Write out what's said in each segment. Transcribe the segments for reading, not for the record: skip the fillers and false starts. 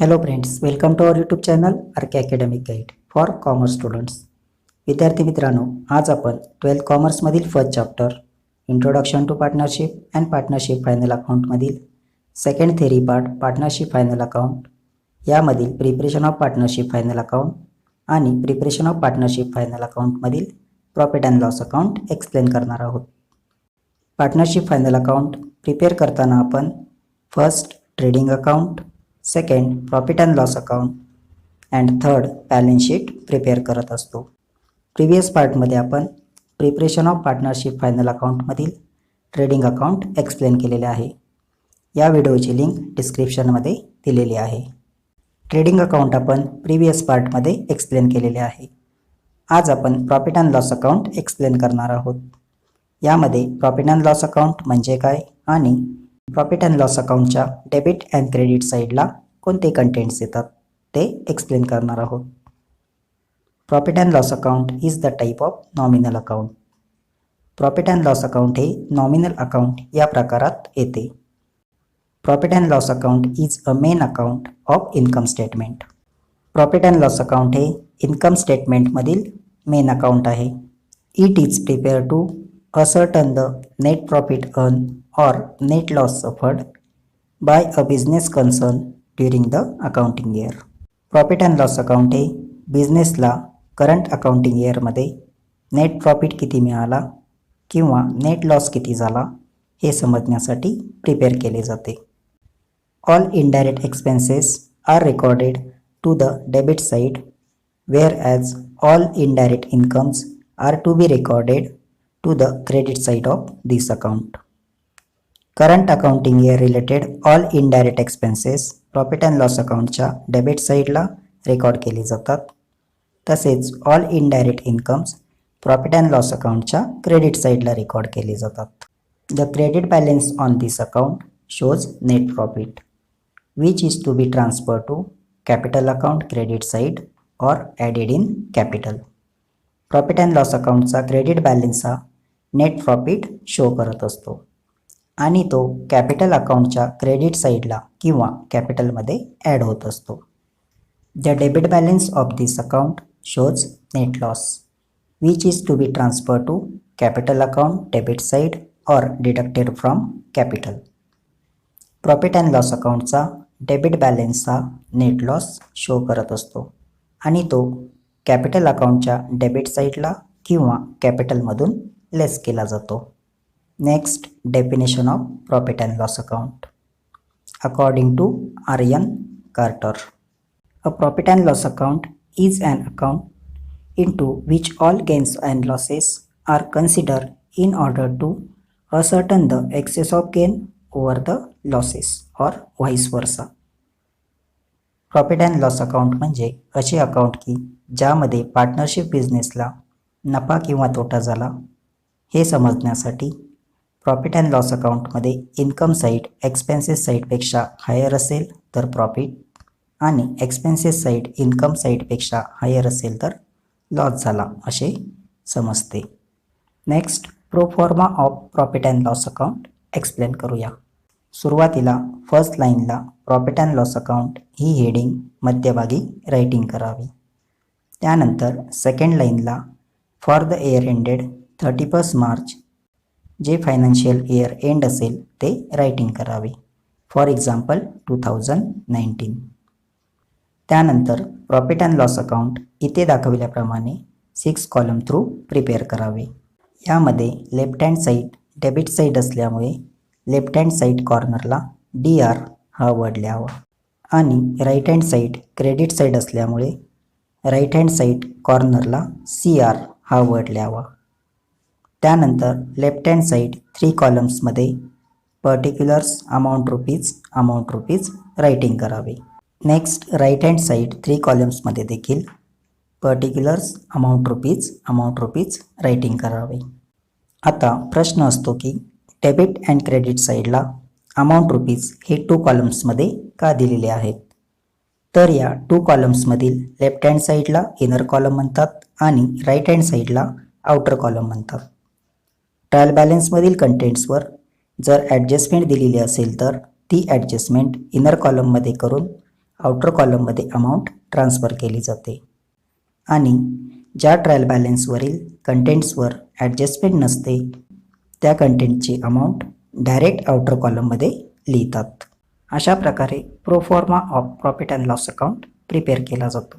Hello friends, welcome to our YouTube channel RK Academic Guide for Commerce Students. विद्यार्थी मित्रांनो, आज आपण 12th commerce मधील first chapter introduction to partnership and partnership final account मधील second theory part partnership final account यामधील preparation of partnership final account आणि preparation of partnership final account मधील profit and loss account explain करणार आहोत. Partnership final account prepare करताना आपण first trading account, second profit and loss account and third balance sheet prepare करत असतो. Previous पार्टमध्ये आपण प्रिपरेशन ऑफ पार्टनरशिप फायनल अकाउंटमधील ट्रेडिंग अकाउंट एक्सप्लेन केलेले आहे. या व्हिडिओची लिंक डिस्क्रिप्शनमध्ये दिलेली आहे. ट्रेडिंग अकाउंट आपण प्रिव्हियस पार्टमध्ये एक्सप्लेन केलेले आहे. आज आपण profit and loss account explain करणार आहोत. यामध्ये प्रॉफिट अँड लॉस अकाउंट म्हणजे काय आणि प्रॉफिट अँड लॉस अकाउंटच्या डेबिट अँड क्रेडिट साईडला कोणते कंटेंट्स येतात ते एक्सप्लेन करणार आहोत. Profit and loss account is the type of nominal account. Profit and loss account हे नॉमिनल अकाउंट या प्रकारात येते. Profit and loss account is a main account of income statement. Profit and loss account हे income स्टेटमेंटमधील main account आहे. It is prepare to ascertain the net profit earned or net loss suffered by a business concern during the accounting year. Profit and loss account हे बिझनेसला current accounting इयरमध्ये net profit किती मिळाला किंवा net loss किती झाला हे समजण्यासाठी prepare केले जाते. All indirect expenses are recorded to the debit side whereas all indirect incomes are to be recorded to the credit side of this account. Current accounting year related all indirect expenses profit and loss accountच्या debit साईडला record केली जातात. तसेच all indirect incomes profit and loss अकाउंटच्या credit साईडला record केली जातात. The credit balance on this account shows net profit which is to be transfer to capital account credit side or added in capital. Profit and loss अकाउंटचा credit balance हा net profit show करत असतो आणि तो capital अकाउंटच्या credit साईडला किंवा कॅपिटलमध्ये add होत असतो. The debit balance of this account shows net loss which is to be transfer to capital account debit side or deducted from capital. Profit and loss अकाउंटचा डेबिट बॅलन्स हा net loss show करत असतो आणि तो capital अकाउंटच्या debit साईडला किंवा कॅपिटलमधून less केला जातो. Next definition of profit and loss account according to R N Carter. A profit and loss account is an account into which all gains and losses are consider in order to ascertain the excess of gain over the losses or vice versa. Profit and loss account म्हणजे असे account की ज्यामध्ये partnership बिझनेसला नफा किंवा तोटा झाला हे समजण्यासाठी प्रॉफिट अँड लॉस अकाउंटमध्ये इन्कम साईड एक्सपेन्सेस साईडपेक्षा हायर असेल तर प्रॉफिट आणि एक्सपेन्सेस साईड इन्कम साईडपेक्षा हायर असेल तर लॉस झाला असे समजते. Next proforma of profit and loss account explain करूया. सुरुवातीला फर्स्ट लाईनला profit and loss account he heading मध्यभागी रायटिंग करावी. त्यानंतर सेकंड लाईनला for the year ended 31 March जे फायनान्शियल इयर एंड असेल ते रायटिंग करावे. For example 2019. त्यानंतर प्रॉफिट अँड लॉस अकाउंट इथे दाखविल्याप्रमाणे 6 कॉलम थ्रू प्रिपेअर करावे. यामध्ये left hand side debit side असल्यामुळे लेफ्ट हँड साईड कॉर्नरला DR हा वर्ड लिहावा आणि right hand side credit side असल्यामुळे राईट हँड साईड कॉर्नरला CR हा वर्ड लिहावा. त्यानंतर लेफ्ट हँड साईड 3 कॉलम्समध्ये पर्टिक्युलर्स अमाऊंट रुपीज रायटिंग करावे. नेक्स्ट राईट हँड साईड 3 कॉलम्समध्ये देखील पर्टिक्युलर्स अमाऊंट रुपीज रायटिंग करावे. आता प्रश्न असतो की डेबिट अँड क्रेडिट साईडला अमाऊंट रुपीज हे 2 कॉलम्समध्ये का दिलेले आहेत. तर या 2 कॉलम्समधील लेफ्ट हँड साईडला इनर कॉलम म्हणतात आणि राईट हँड साईडला आउटर कॉलम म्हणतात. ट्रायल बॅलन्समधील कंटेंट्सवर जर ॲडजस्टमेंट दिलेली असेल तर ती ॲडजस्टमेंट इनर कॉलममध्ये करून आउटर कॉलममध्ये अमाऊंट ट्रान्सफर केली जाते आणि ज्या ट्रायल बॅलन्सवरील कंटेंट्सवर ॲडजस्टमेंट नसते त्या कंटेंटची अमाऊंट डायरेक्ट आउटर कॉलममध्ये लिहितात. अशा प्रकारे proforma of profit and loss account prepare केला जातो.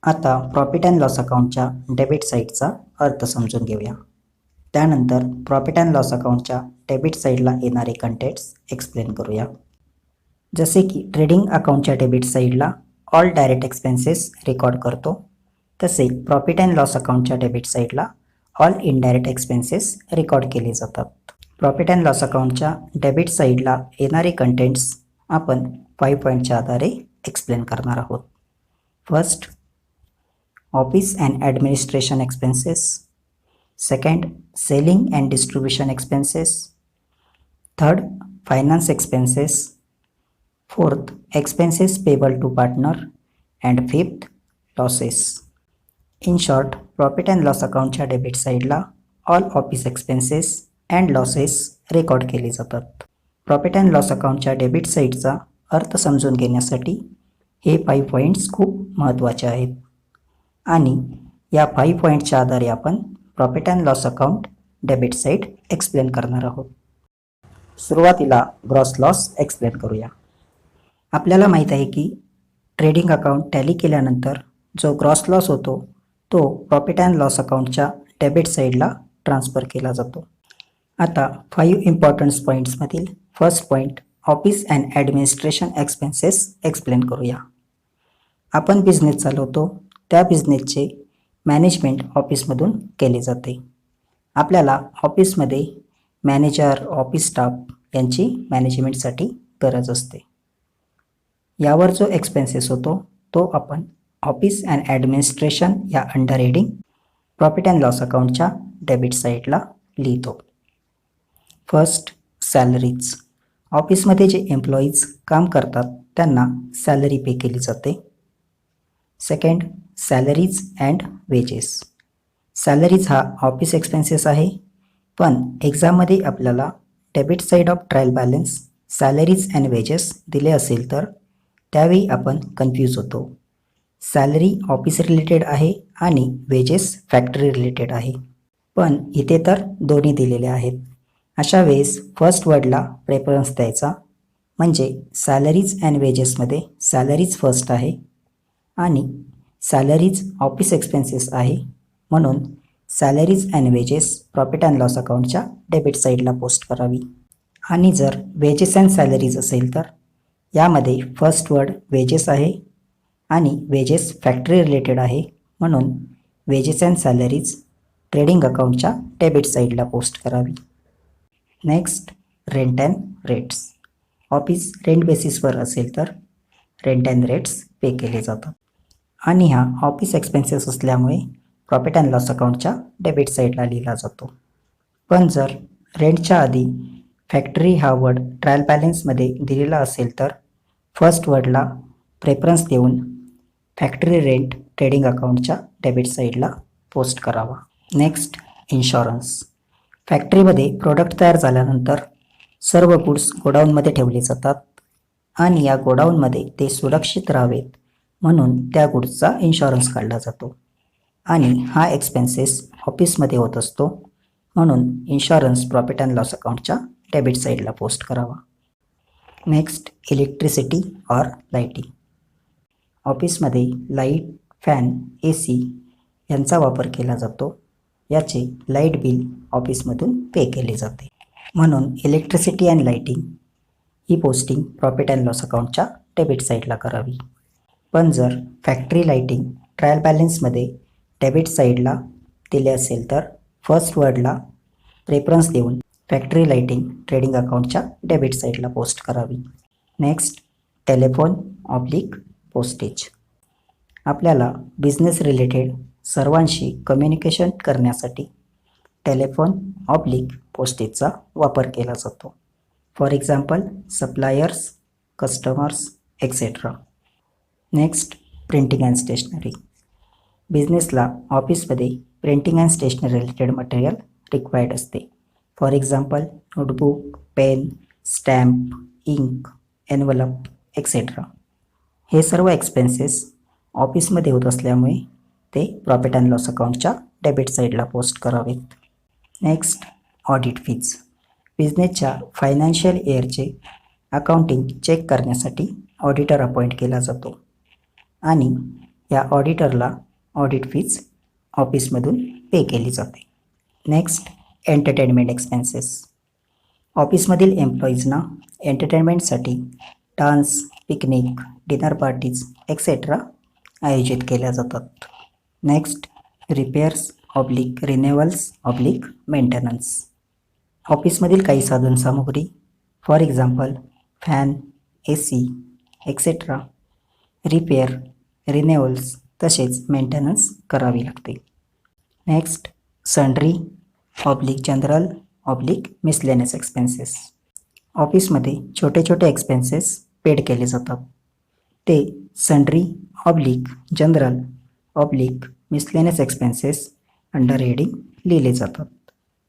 आता प्रॉफिट अँड लॉस अकाउंटच्या डेबिट साईडचा अर्थ समजून घेऊया. त्यानंतर प्रॉफिट अँड लॉस अकाउंटच्या डेबिट साईडला येणारे कंटेंट्स एक्सप्लेन करूया. जसे की ट्रेडिंग अकाउंटच्या डेबिट साईडला ऑल डायरेक्ट एक्सपेन्सेस रेकॉर्ड करतो, तसे प्रॉफिट अँड लॉस अकाउंटच्या डेबिट साईडला ऑल इनडायरेक्ट एक्सपेन्सेस रेकॉर्ड केले जातात. प्रॉफिट अँड लॉस अकाउंटच्या डेबिट साईडला येणारे कंटेंट्स आपण 5 पॉईंटच्या आधारे एक्सप्लेन करणार आहोत. First, office and administration expenses. Second, selling and distribution expenses. Third, finance expenses. Fourth, expenses payable to partner. And fifth, losses. In short, profit and loss अकाउंटच्या debit साईडला all office expenses and losses record केले जातात. प्रॉफिट and loss अकाउंटच्या डेबिट साईडचा अर्थ समजून घेण्यासाठी हे 5 पॉईंट्स खूप महत्त्वाचे आहेत आणि या 5 पॉईंटच्या आधारे आपण profit and loss account debit side explain करणार आहोत. सुरुवातीला ग्रॉस लॉस एक्सप्लेन करूया. आपल्याला माहीत आहे की ट्रेडिंग अकाउंट टॅली केल्यानंतर जो ग्रॉस लॉस होतो तो प्रॉफिट अँड लॉस अकाउंटच्या डेबिट साईडला ट्रान्सफर केला जातो. आता 5 इम्पॉर्टंट पॉईंट्समधील first point office and administration expenses explain करूया. आपण बिझनेस चालवतो त्या बिझनेसचे मॅनेजमेंट ऑफिसमधून केले जाते. आपल्याला ऑफिसमध्ये मॅनेजर, ऑफिस स्टाफ यांची मॅनेजमेंटसाठी गरज असते. यावर जो एक्सपेन्सेस होतो तो आपण ऑफिस अँड ॲडमिनिस्ट्रेशन या under heading profit and loss अकाउंटच्या डेबिट साईडला लिहितो. First, salaries. ऑफिसमध्ये जे एम्प्लॉईज काम करतात त्यांना सॅलरी पे केली जाते. Second, salaries and wedges. Salaries हा ऑफिस एक्सपेन्सेस आहे, पण एक्झाममध्ये आपल्याला debit side of trial balance salaries and wedges दिले असेल तर त्यावेळी आपण कन्फ्यूज होतो. सॅलरी ऑफिस रिलेटेड आहे आणि वेजेस फॅक्टरी रिलेटेड आहे, पण इथे तर दोन्ही दिलेले आहेत. अशा वेळेस फर्स्ट वर्डला प्रेफरन्स द्यायचा, म्हणजे सॅलरीज अँड वेजेसमध्ये सॅलरीज फर्स्ट आहे आणि सॅलरीज ऑफिस एक्सपेन्सेस आहे, म्हणून salaries and wages profit and loss अकाउंटच्या डेबिट साईडला पोस्ट करावी. आणि जर वेजेस अँड सॅलरीज असेल तर यामध्ये फर्स्ट वर्ड वेजेस आहे आणि वेजेस फॅक्टरी रिलेटेड आहे, म्हणून वेजेस अँड सॅलरीज ट्रेडिंग अकाउंटच्या डेबिट साईडला पोस्ट करावी. Next, rent and rates. Office rent बेसिसवर असेल तर रेंट अँड रेट्स पे केले जातात आणि हा ऑफिस एक्सपेन्सेस असल्यामुळे प्रॉफिट अँड लॉस अकाउंटच्या डेबिट साईडला लिहिला जातो. पण जर रेंटच्या आधी फॅक्टरी हा वर्ड ट्रायल बॅलन्समध्ये दिलेला असेल तर फर्स्ट वर्डला प्रेफरन्स देऊन फॅक्टरी रेंट ट्रेडिंग अकाउंटच्या डेबिट साईडला पोस्ट करावा. Next, insurance. फॅक्टरीमध्ये प्रोडक्ट तयार झाल्यानंतर सर्व गुड्स गोडाऊनमध्ये ठेवले जातात आणि या गोडाऊनमध्ये ते सुरक्षित राहावेत म्हणून त्या गुड्सचा इन्शुरन्स काढला जातो आणि हा एक्सपेन्सेस ऑफिसमध्ये होत असतो, म्हणून इन्शुरन्स प्रॉफिट अँड लॉस अकाउंटच्या डेबिट साईडला पोस्ट करावा. Next, electricity or lighting. ऑफिसमध्ये लाईट, फॅन, AC यांचा वापर केला जातो. याचे लाईट बिल ऑफिसमधून पे केले जाते, म्हणून इलेक्ट्रिसिटी अँड लाईटिंग ही पोस्टिंग प्रॉफिट अँड लॉस अकाउंटच्या डेबिट साईडला करावी. पण जर फॅक्टरी लाईटिंग ट्रायल बॅलन्समध्ये डेबिट साईडला दिले असेल तर फर्स्ट वर्डला प्रेफरन्स देऊन फॅक्टरी लाईटिंग ट्रेडिंग अकाउंटच्या डेबिट साईडला पोस्ट करावी. Next, telephone oblique postage. आपल्याला बिझनेस रिलेटेड सर्वांशी कम्युनिकेशन करण्यासाठी टेलिफोन ऑब्लिक पोस्टेजचा वापर केला जातो. For example suppliers, customers etcetera. Next, printing and stationery. बिझनेसला ऑफिसमध्ये printing and stationery related material required असते. For example notebook, pen, stamp, ink, envelope etcetera. हे सर्व एक्सपेन्सेस ऑफिसमध्ये होत असल्यामुळे ते प्रॉफिट अँड लॉस अकाउंटच्या डेबिट साईडला पोस्ट करावेत. Next, audit fees. बिझनेसच्या फायनान्शियल इयरचे अकाउंटिंग चेक करण्यासाठी ऑडिटर अपॉइंट केला जातो आणि या ऑडिटरला ऑडिट फीज ऑफिसमधून पे केली जाते. Next, entertainment expenses. ऑफिसमधील एम्प्लॉईजना एंटरटेनमेंटसाठी dance, picnic, dinner parties etcetera आयोजित केल्या जातात. Next, repairs oblique renewals oblique maintenance. ऑफिसमधील काही साधनसामुग्री for example fan, AC etcetera repair, renewals तसेच मेंटेनन्स करावी लागते. Next, sundry oblique general oblique miscellaneous expenses. ऑफिसमध्ये छोटे छोटे एक्सपेन्सेस पेड केले जातात. ते sundry oblique general oblique miscellaneous expenses under heading लिहिले जातात.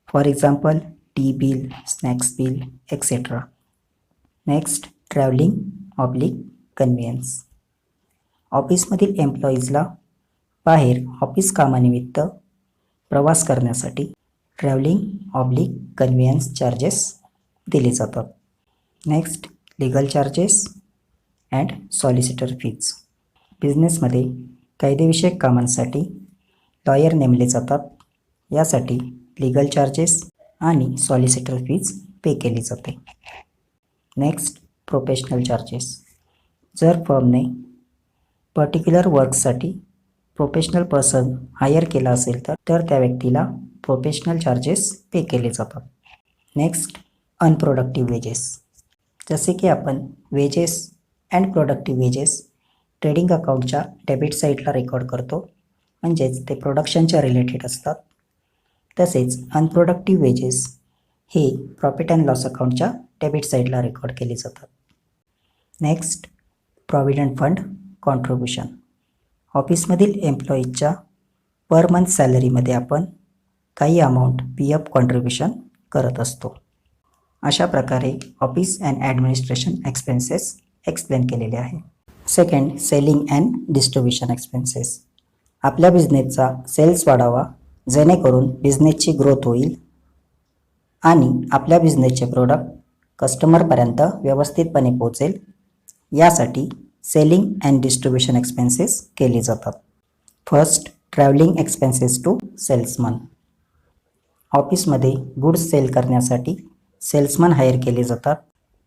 For example tea bill, snacks bill etcetera. Next, travelling oblique conveyance. ऑफिसमधील एम्प्लॉईजला बाहेर ऑफिस कामानिमित्त प्रवास करण्यासाठी ट्रॅव्हलिंग ऑब्लिक कन्व्हियन्स चार्जेस दिले जातात. Next, legal charges and solicitor fees. बिझनेसमध्ये कायदेविषयक कामांसाठी लॉयर नेमले जातात. यासाठी लिगल चार्जेस आणि सॉलिसिटर फीज पे केली जाते. Next, professional charges. जर फर्मने पर्टिक्युलर वर्कसाठी प्रोफेशनल पर्सन हायर केला असेल तर त्या व्यक्तीला प्रोफेशनल चार्जेस पे केले जातात. Next, unproductive wages. जसे की आपण wages and productive wages trading अकाउंटच्या डेबिट साईडला रेकॉर्ड करतो, म्हणजेच ते प्रोडक्शनच्या रिलेटेड असतात. तसेच अनप्रोडक्टिव्ह वेजेस हे प्रॉफिट अँड लॉस अकाउंटच्या डेबिट साईडला रेकॉर्ड केले जातात. Next, provident fund contribution. ऑफिसमधील एम्प्लॉईजच्या पर मंथ सॅलरीमध्ये आपण काही अमाऊंट PF कॉन्ट्रिब्युशन करत असतो. अशा प्रकारे office and administration expenses explain केलेले आहे. Second, selling and distribution expenses. आपल्या बिझनेसचा सेल्स वाढावा जेणेकरून बिझनेसची ग्रोथ होईल आणि आपल्या बिझनेसचे प्रोडक्ट कस्टमरपर्यंत व्यवस्थितपणे पोहोचेल, यासाठी सेलिंग अँड डिस्ट्रीब्युशन एक्सपेन्सेस केले जातात. First, travelling expenses to salesman. ऑफिसमध्ये गुड्स सेल करण्यासाठी सेल्समन हायर केले जातात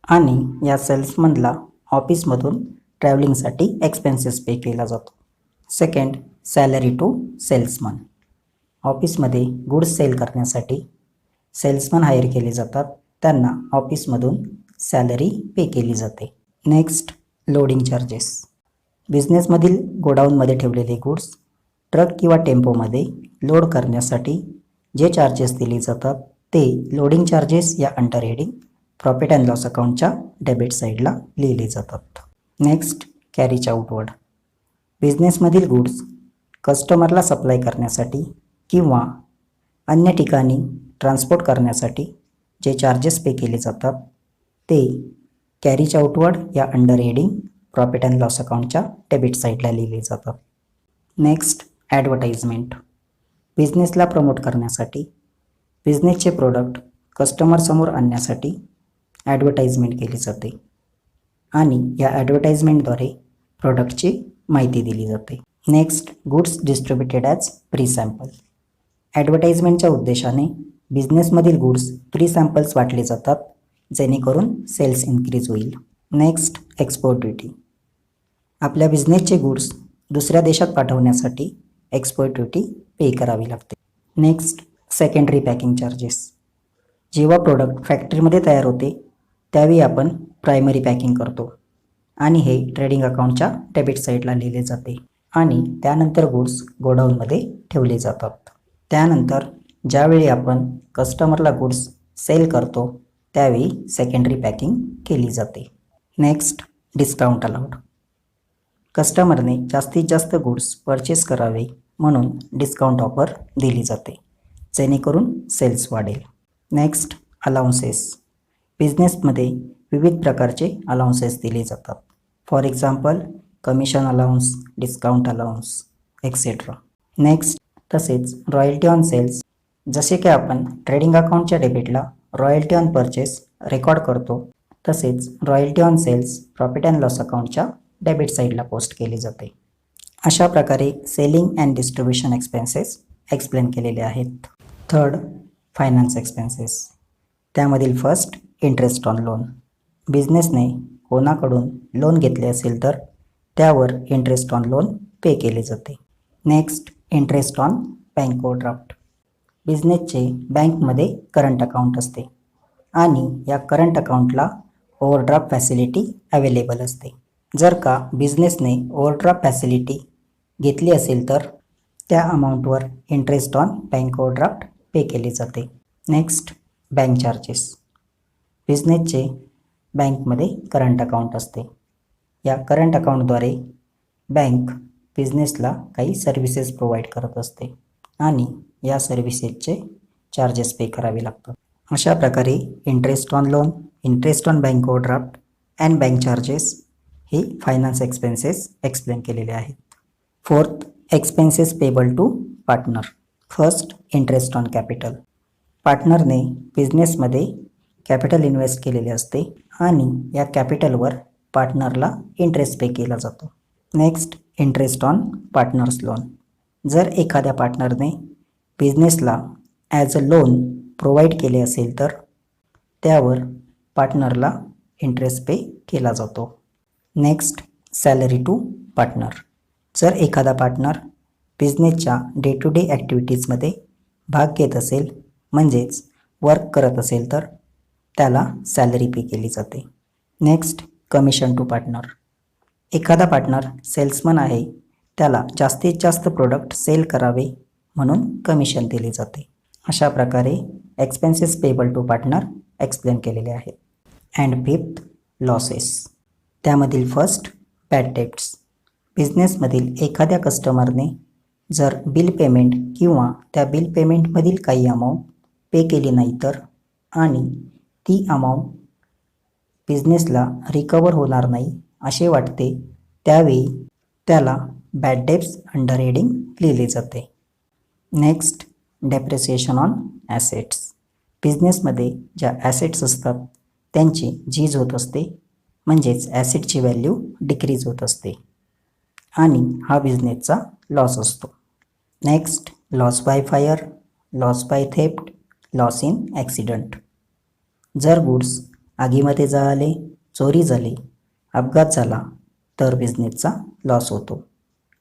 आणि या सेल्समनला ऑफिसमधून ट्रॅव्हलिंगसाठी एक्सपेन्सेस पे केला जातो. Second, salary to salesman. ऑफिसमध्ये गुड्स सेल करण्यासाठी सेल्समन हायर केले जातात, त्यांना ऑफिसमधून सॅलरी पे केली जाते. Next, loading charges. बिझनेसमधील गोडाऊनमध्ये ठेवलेले गुड्स ट्रक किंवा टेम्पोमध्ये लोड करण्यासाठी जे चार्जेस दिले जातात ते लोडिंग चार्जेस या under heading profit and loss अकाउंटच्या डेबिट साईडला लिहिले जातात. Next, carriage outward. बिझनेसमधील गुड्स कस्टमरला सप्लाय करण्यासाठी किंवा अन्य ठिकाणी ट्रान्सपोर्ट करण्यासाठी जे चार्जेस पे केले जातात ते कॅरीज आउटवर्ड या under heading profit and loss अकाउंटच्या डेबिट साईडला लिहिले जातात. Next, advertisement. बिझनेसला प्रमोट करण्यासाठी बिझनेसचे प्रोडक्ट कस्टमरसमोर आणण्यासाठी ॲडव्हर्टाइजमेंट केली जाते आणि या ॲडव्हर्टाइजमेंटद्वारे प्रोडक्टची माहिती दिली जाते. Next, goods distributed as free sample. ॲडव्हर्टाइजमेंटच्या उद्देशाने बिझनेसमधील गुड्स प्री सॅम्पल्स वाटले जातात जेणेकरून सेल्स इन्क्रीज होईल. Next, export duty. आपल्या बिझनेसचे गुड्स दुसऱ्या देशात पाठवण्यासाठी एक्सपोर्ट ड्युटी पे करावी लागते. Next, secondary packing charges. जेव्हा प्रोडक्ट फॅक्टरीमध्ये तयार होते त्यावेळी आपण प्रायमरी पॅकिंग करतो आणि हे ट्रेडिंग अकाउंटच्या डेबिट साईडला लिहिले जाते आणि त्यानंतर गुड्स गोडाऊनमध्ये ठेवले जातात. त्यानंतर ज्यावेळी आपण कस्टमरला गुड्स सेल करतो त्यावेळी सेकंडरी पॅकिंग केली जाते. Next, discount allowed. कस्टमरने जास्तीत जास्त गुड्स परचेस करावे म्हणून डिस्काउंट ऑफर दिली जाते जेणेकरून सेल्स वाढेल. Next, allowances. बिझनेसमध्ये विविध प्रकारचे अलाउन्सेस दिले जातात. For example commission allowance, discount allowance etcetera. Next तसेच रॉयल्टी ऑन सेल्स, जसे की आपण ट्रेडिंग अकाउंटच्या डेबिटला रॉयल्टी ऑन परचेस रेकॉर्ड करतो, तसेच royalty on sales profit and loss अकाउंटच्या डेबिट साईडला पोस्ट केली जाते. अशा प्रकारे selling and distribution expenses explain केलेले आहेत. Third, finance expenses. त्यामधील फर्स्ट, इंटरेस्ट ऑन लोन. बिझनेसने कोणाकडून लोन घेतले असेल तर त्यावर इंटरेस्ट ऑन लोन पे केले जाते. Next, interest on bank overdraft. बिझनेसचे बँकमध्ये करंट अकाउंट असते आणि या करंट अकाउंटला ओव्हरड्राफ्ट फॅसिलिटी अवेलेबल असते. जर का बिझनेसने ओव्हरड्राफ्ट फॅसिलिटी घेतली असेल तर त्या अमाऊंटवर इंटरेस्ट ऑन बँक ओव्हरड्राफ्ट पे केले जाते. Next, bank charges. बिझनेसचे बँकमध्ये करंट अकाउंट असते. या करंट अकाउंटद्वारे बँक बिझनेसला काही सर्व्हिसेस प्रोव्हाइड करत असते आणि या सर्व्हिसेसचे चार्जेस पे करावे लागतात. अशा प्रकारे interest on loan, interest on bank overdraft and bank charges हे फायनान्स एक्सपेन्सेस एक्सप्लेन केलेले आहेत. Fourth, expenses payable to partner. First, interest on capital. पार्टनरने बिझनेसमध्ये कॅपिटल इन्व्हेस्ट केलेले असते आणि या कॅपिटलवर पार्टनरला इंटरेस्ट पे केला जातो. Next, interest on partners loan. जर एखाद्या पार्टनरने बिझनेसला ॲज अ लोन प्रोव्हाइड केले असेल तर त्यावर पार्टनरला इंटरेस्ट पे केला जातो. Next, salary to partner. जर एखादा पार्टनर बिझनेसच्या डे टू डे ॲक्टिव्हिटीजमध्ये भाग घेत असेल, म्हणजेच वर्क करत असेल तर त्याला सॅलरी पे केली जाते. Next, commission to partner. एखादा पार्टनर सेल्समन आहे, त्याला जास्तीत जास्त प्रोडक्ट सेल करावे म्हणून कमिशन दिले जाते. अशा प्रकारे expenses payable to partner explain केलेले आहेत. And fifth, losses. त्यामधील फर्स्ट, बॅड डेट्स. बिझनेसमधील एखाद्या कस्टमरने जर बिल पेमेंट किंवा त्या बिल पेमेंटमधील काही अमाऊंट पे केली नाही तर आणि ती अमाऊंट बिझनेसला रिकवर होणार नाही असे वाटते, त्यावेळी त्याला बॅड डेट्स अंडर हेडिंग लिहिले जाते. Next, depreciation on assets. बिझनेसमध्ये ज्या ॲसेट्स असतात त्यांची झीज होत असते, म्हणजेच ॲसेटची व्हॅल्यू डिक्रीज होत असते आणि हा बिझनेसचा लॉस असतो. Next, loss by fire, loss by theft, loss in accident. जर गुड्स आगीमध्ये जळाले, चोरी झाली, अपघात झाला तर बिझनेसचा लॉस होतो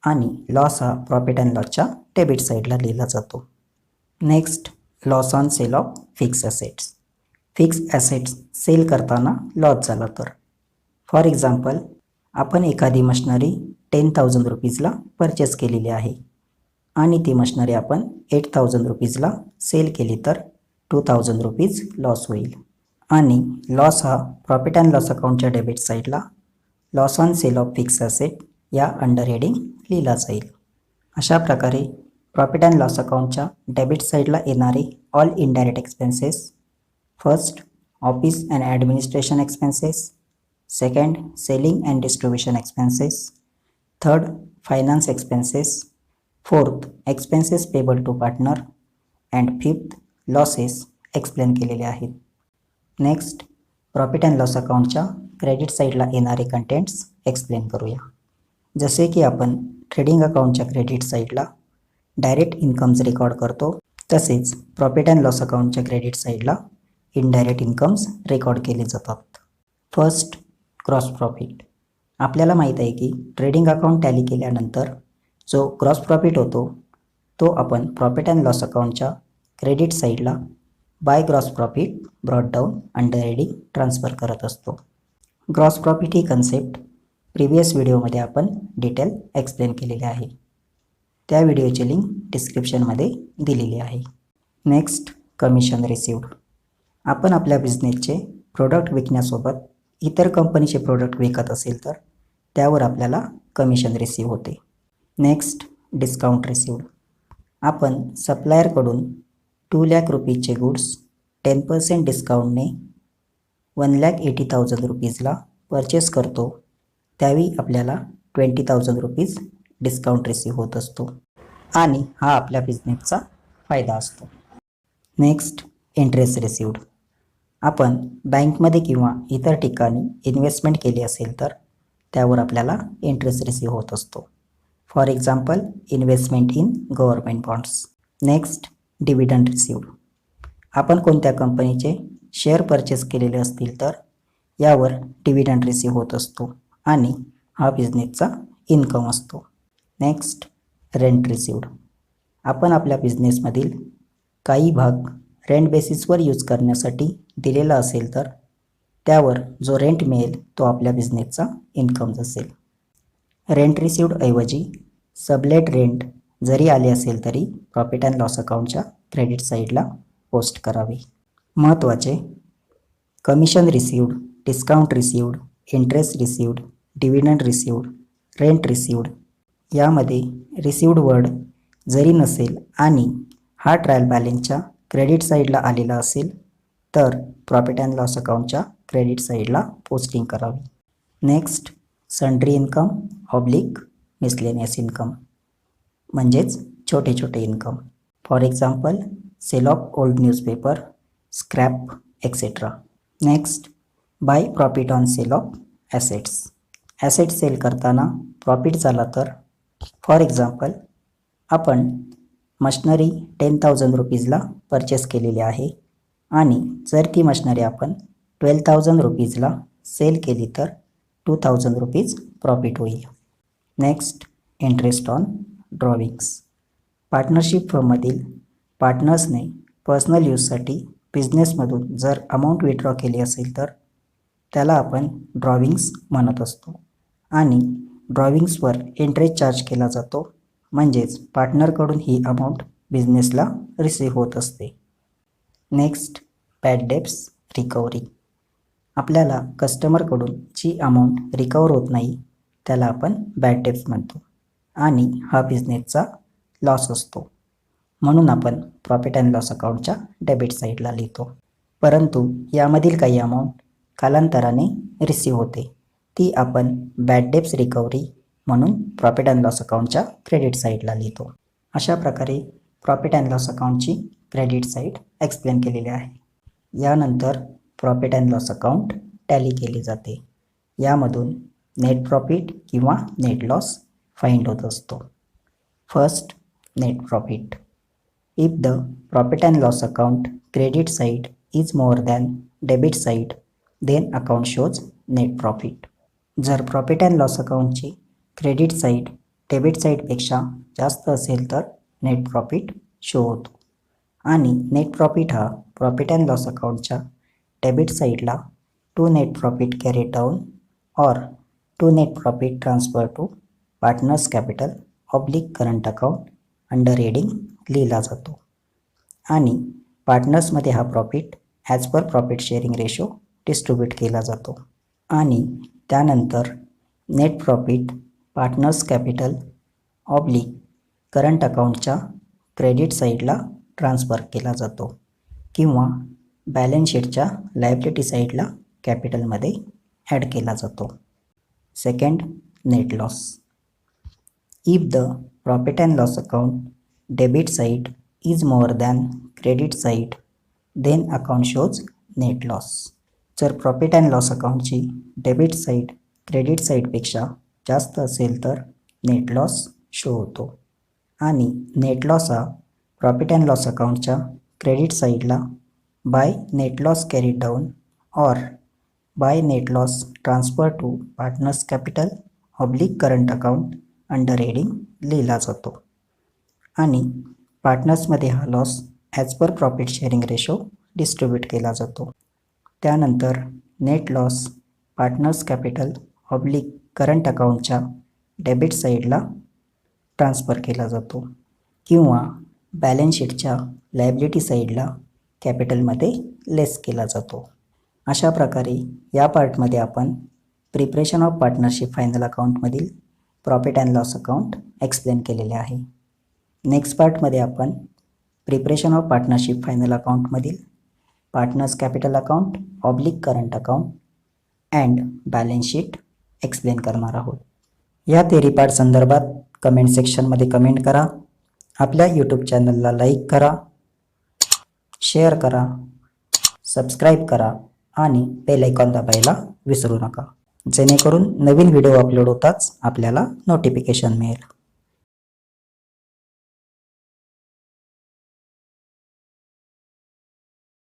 आणि लॉस हा प्रॉफिट अँड लॉसच्या डेबिट साईडला लिहिला जातो. Next, loss on sale of fix assets. Fix assets sale करताना लॉस झाला तर, फॉर एक्झाम्पल आपण एखादी मशिनरी 10,000 रुपीजला परचेस केलेली आहे आणि ती मशिनरी आपण 8,000 रुपीजला सेल केली तर 2,000 रुपीज लॉस होईल आणि लॉस हा प्रॉफिट अँड लॉस अकाउंटच्या डेबिट साईडला loss on sale of fix asset या अंडर हेडिंग लिहिला जाईल. अशा प्रकारे प्रॉफिट अँड लॉस अकाउंटच्या डेबिट साईडला येणारे all indirect expenses, first, office and administration expenses, second, selling and distribution expenses, third, finance expenses, fourth, expenses payable to partner and fifth, losses explain केलेले आहेत. Next, profit and loss अकाउंटच्या credit साईडला येणारे contents explain करूया. जसे की आपण trading अकाउंटच्या credit साईडला डायरेक्ट इन्कम्स रेकॉर्ड करतो, तसेच प्रॉफिट अँड लॉस अकाउंटच्या क्रेडिट साईडला इनडायरेक्ट इन्कम्स रेकॉर्ड केले जातात. First, gross profit. आपल्याला माहीत आहे की ट्रेडिंग अकाउंट टॅली केल्यानंतर जो ग्रॉस प्रॉफिट होतो तो आपण प्रॉफिट अँड लॉस अकाउंटच्या क्रेडिट साईडला by gross profit brought down under heading transfer करत असतो. ग्रॉस प्रॉफिट ही कन्सेप्ट प्रिव्हियस व्हिडिओमध्ये आपण डिटेल एक्सप्लेन केलेली आहे. त्या व्हिडिओची लिंक डिस्क्रिप्शनमध्ये दिलेली आहे. Next, commission received. आपण आपल्या बिझनेसचे प्रोडक्ट विकण्यासोबत इतर कंपनीचे प्रोडक्ट विकत असेल तर त्यावर आपल्याला कमिशन रिसीव्ह होते. Next, discount received. आपण सप्लायरकडून 2 लाख रुपीजचे गुड्स 10% डिस्काउंटने 1,80,000 रुपीजला परचेस करतो, त्यावेळी आपल्याला ₹20,000 डिस्काउंट रिसीव्ह होत असतो आणि हा आपल्या बिझनेसचा फायदा असतो. Next, interest received. आपण बँकमध्ये किंवा इतर ठिकाणी इन्व्हेस्टमेंट केली असेल तर त्यावर आपल्याला इंटरेस्ट रिसीव्ह होत असतो. For example, investment in government bonds. Next, dividend received. आपण कोणत्या कंपनीचे शेअर परचेस केलेले असतील तर यावर डिव्हिडंड रिसीव्ह होत असतो आणि हा बिझनेसचा इन्कम असतो. Next, rent received. आपण आपल्या बिझनेसमधील काही भाग रेंट बेसिसवर यूज करण्यासाठी दिलेला असेल तर त्यावर जो रेंट मिळेल तो आपल्या बिझनेसचा इन्कम असेल. रेंट रिसिव्ड ऐवजी सबलेट रेंट जरी आले असेल तरी प्रॉफिट अँड लॉस अकाउंटच्या क्रेडिट साईडला पोस्ट करावे. महत्त्वाचे: commission received, discount received, interest received, dividend received, rent received. यामध्ये रिसिव्ड वर्ड जरी नसेल आणि हा ट्रायल बॅलन्सच्या क्रेडिट साईडला आलेला असेल तर प्रॉफिट अँड लॉस अकाउंटच्या क्रेडिट साईडला पोस्टिंग करावी. Next, sundry income oblique miscellaneous income म्हणजेच छोटे छोटे income. For example, sale of old newspaper, scrap etcetera. Next, by profit on sale of assets. Asset sale करताना प्रॉफिट झाला तर फॉर एक्झाम्पल, आपण मशनरी ₹10,000 परचेस केलेली आहे आणि जर ती मशनरी आपण ₹12,000 सेल केली तर ₹2,000 प्रॉफिट होईल. Next, interest on drawings. Partnership फर्ममधील पार्टनर्सने पर्सनल यूजसाठी बिझनेसमधून जर अमाऊंट विथड्रॉ केली असेल तर त्याला आपण ड्रॉविंग्स म्हणत असतो आणि ड्रॉविंग्सवर इंटरेस्ट चार्ज केला जातो. म्हणजेच पार्टनरकडून ही अमाऊंट बिझनेसला रिसीव्ह होत असते. Next, bad debts recovery. आपल्याला कस्टमरकडून जी अमाऊंट रिकवर होत नाही त्याला आपण बॅड डेब्ट्स म्हणतो आणि हा बिझनेसचा लॉस असतो. म्हणून आपण प्रॉफिट अँड लॉस अकाउंटच्या डेबिट साईडला लिहितो. परंतु यामधील काही अमाऊंट कालांतराने रिसीव्ह होते ती आपण बॅड डेब्ट्स रिकव्हरी म्हणून प्रॉफिट अँड लॉस अकाउंटच्या क्रेडिट साईडला लिहितो. अशा प्रकारे प्रॉफिट अँड लॉस अकाउंटची क्रेडिट साईड एक्सप्लेन केलेली आहे. यानंतर profit and loss account tally केली जाते. यामधून नेट प्रॉफिट किंवा नेट लॉस फाइंड होत असतो. First, net profit. If the profit and loss account credit side is more than debit side then account shows net profit. जर profit and loss अकाउंटची credit side debit साईडपेक्षा जास्त असेल तर net profit show होतो आणि नेट प्रॉफिट हा profit and loss अकाउंटच्या डेबिट साईडला to net profit carried down or to net profit transfer to partners capital oblique current account under heading लिहिला जातो आणि पार्टनर्समध्ये हा profit as per profit sharing ratio distribute केला जातो आणि त्यानंतर net profit partners capital oblique current अकाउंटच्या क्रेडिट साईडला ट्रान्सफर केला जातो किंवा बॅलन्स शीटच्या लायबिलिटी साईडला कॅपिटलमध्ये ॲड केला जातो. Second, net loss. If the profit and loss account debit side is more than credit side then account shows net loss. जर प्रॉफिट अँड लॉस अकाउंटची डेबिट साईड क्रेडिट साईडपेक्षा जास्त असेल तर नेट लॉस शो होतो आणि नेट लॉस हा profit and loss अकाउंटच्या क्रेडिट साईडला by net loss carried down or by net loss transfer to partners capital oblique current account under heading लिहिला जातो आणि पार्टनर्समध्ये हा loss as per profit sharing ratio distribute केला जातो. त्यानंतर net loss partners capital oblique current अकाउंटच्या debit साईडला ट्रान्सफर केला जातो किंवा बॅलन्स शीटच्या लायबिलिटी साईडला कॅपिटलमध्ये लेस केला जातो. अशा प्रकारे या पार्टमध्ये आपण प्रिपरेशन ऑफ पार्टनरशिप फायनल अकाउंटमधील profit and loss account explain केलेले आहे. नेक्स्ट पार्टमध्ये आपण प्रिपरेशन ऑफ पार्टनरशिप फायनल अकाउंटमधील partners capital account oblique current account and balance sheet explain करणार आहोत. या थेरी पार्ट संदर्भात कमेंट सेक्शनमध्ये कमेंट करा. आपल्या यूट्यूब चॅनलला लाईक करा, शेअर करा, सबस्क्राईब करा आणि बेल आयकॉन दाबायला विसरू नका, जेणेकरून नवीन व्हिडिओ अपलोड होताच आपल्याला नोटिफिकेशन मिळेल.